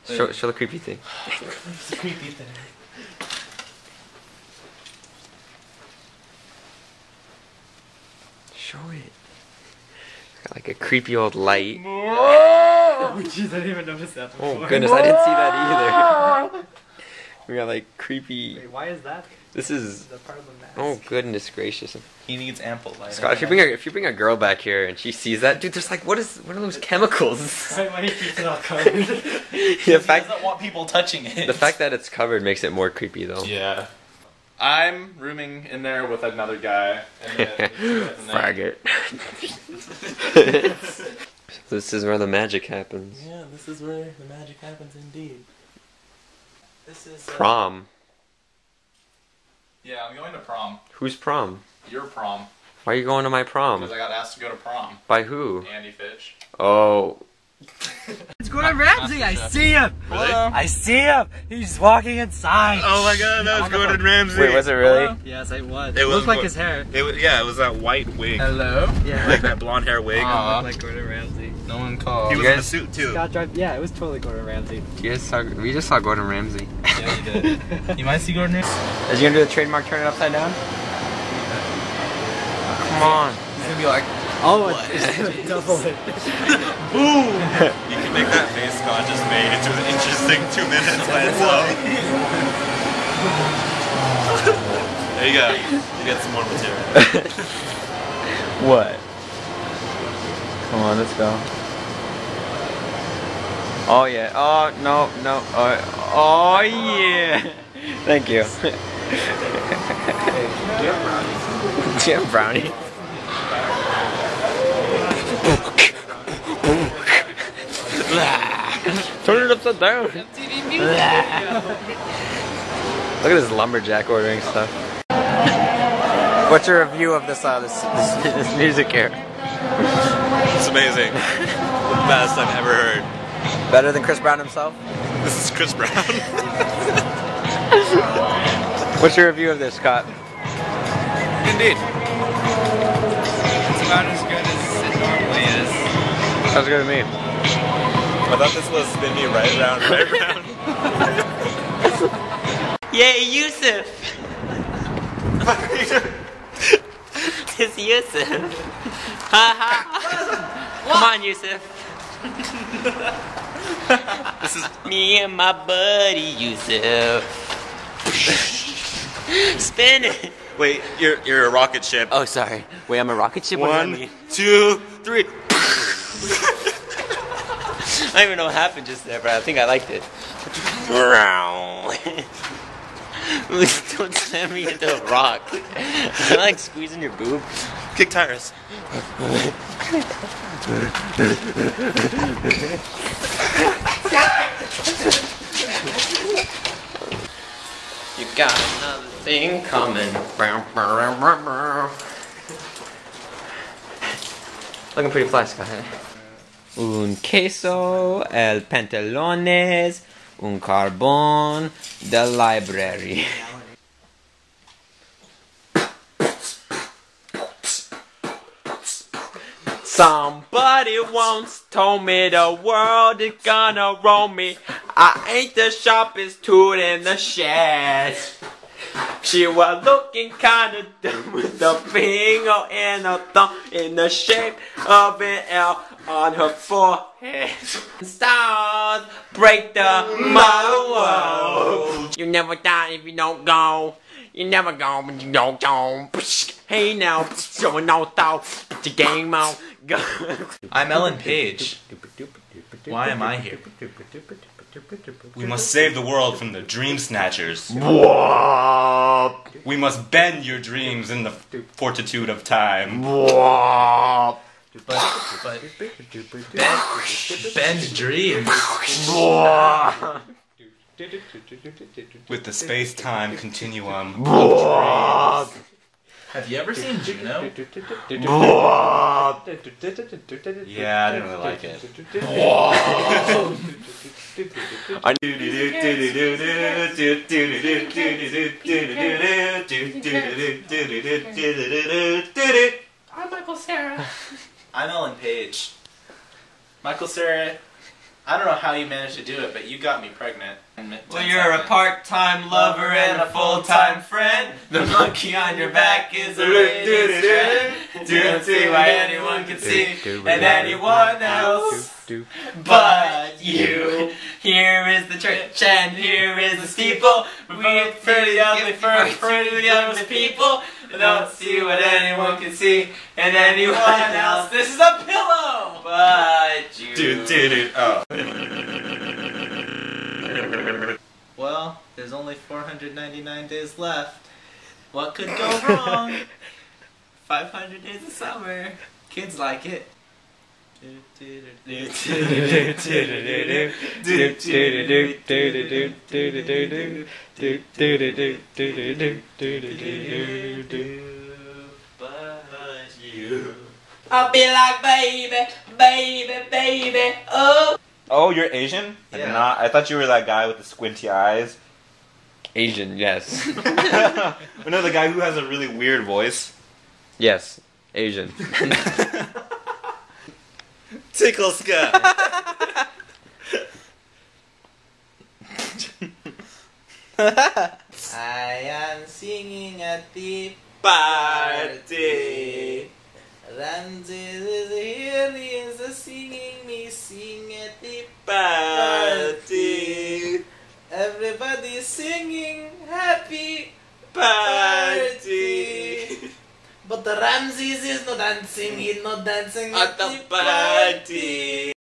Show the creepy thing. It's the creepy thing. Show it. Got like a creepy old light. Oh jeez, I didn't even notice that before. Oh goodness, I didn't see that either. We got like creepy. Wait, why is that? This is. That part of the mask? Oh goodness gracious. He needs ample light. Scott, if you bring a girl back here and she sees that, dude, there's like what are those chemicals? Why he keeps it all covered? The fact doesn't want people touching it. the fact that it's covered makes it more creepy though. Yeah. I'm rooming in there with another guy. And then Faggot. This is where the magic happens. Yeah, this is where the magic happens indeed. This is Prom. Yeah, I'm going to prom. Who's prom? Your prom. Why are you going to my prom? Because I got asked to go to prom. By who? Andy Fitch. Oh. It's Gordon Ramsay! I see him! Really? I see him! He's walking inside! Oh my god, that was Gordon Ramsay. Wait, was it really? Yes, it was. It was looked like his hair. Yeah, it was that white wig. Hello? Yeah. Like that blonde hair wig. It looked like Gordon Ramsay. No one called. He was You in a guys- suit too. Scott drive. Yeah, it was totally Gordon Ramsay. We just saw Gordon Ramsay. Yeah, you did. You might see Gordon Ramsay. Is he gonna do the trademark turn it upside down? Come on. He's gonna be like, Oh, it's double it. boom! You can make that face Scott just made into an interesting 2 minutes by itself. There you go. You get some more material. What? Come on, let's go. Oh yeah. Oh no. Oh yeah. Thank you. Jam brownie. Turn it upside down. Look at this lumberjack ordering stuff. What's your review of this music here? It's amazing. The best I've ever heard. Better than Chris Brown himself? This is Chris Brown. What's your review of this, Scott? Indeed. It's about as good as it normally is. Sounds good to me. I thought this was spin me right around. Yay, Yusuf! It's Yusuf. Ha Come on, Yusuf. This is Me and my buddy Yusuf. Spin it. wait. You're a rocket ship. Oh, sorry. Wait, I'm a rocket ship. What does that 1, mean? 2, 3. I don't even know what happened just there, but I think I liked it. Don't slam me into a rock. I like squeezing your boob. Kick tires. You got another thing coming. Looking pretty fly, Scott. Un queso, el pantalones, un carbon, the library. Somebody once told me the world is gonna roll me. I ain't the sharpest tool in the shed. She was looking kinda dumb with a finger and a thumb in the shape of an L on her forehead. Stars break the world. You never die if you don't go. You never go when you don't go. Hey now, showing no thought. Put your game on. Go. I'm Ellen Page. Why am I here? We must save the world from the dream snatchers. We must bend your dreams in the fortitude of time. But bend dreams with the space-time continuum. Have you ever seen Juno? Yeah, I didn't really like it. I'm Michael Cera. I'm Ellen Page. Michael Cera, I I don't know how you managed to do it, but you got me pregnant. Well, you're a part-time lover and a full-time friend. The monkey on your back is a radiant strand. Don't see why anyone can see and anyone else but you. Here is the church and here is the steeple. We're pretty ugly for pretty ugly people. Don't see what anyone can see and anyone else. This is a pillow, but you. Oh. Well, there's only 499 days left. What could go wrong? 500 days of summer. Kids like it. I'll be like, baby, baby, baby, oh. Oh, you're Asian? I Yeah. did not. I thought you were that guy with the squinty eyes. Asian, yes. No, the guy who has a really weird voice. Yes, Asian. Tickle Scott. I am singing at the Party. Ramses is here, he is singing me, sing at the Party. Everybody singing happy Party. But the Ramses is not dancing, he's not dancing At the party.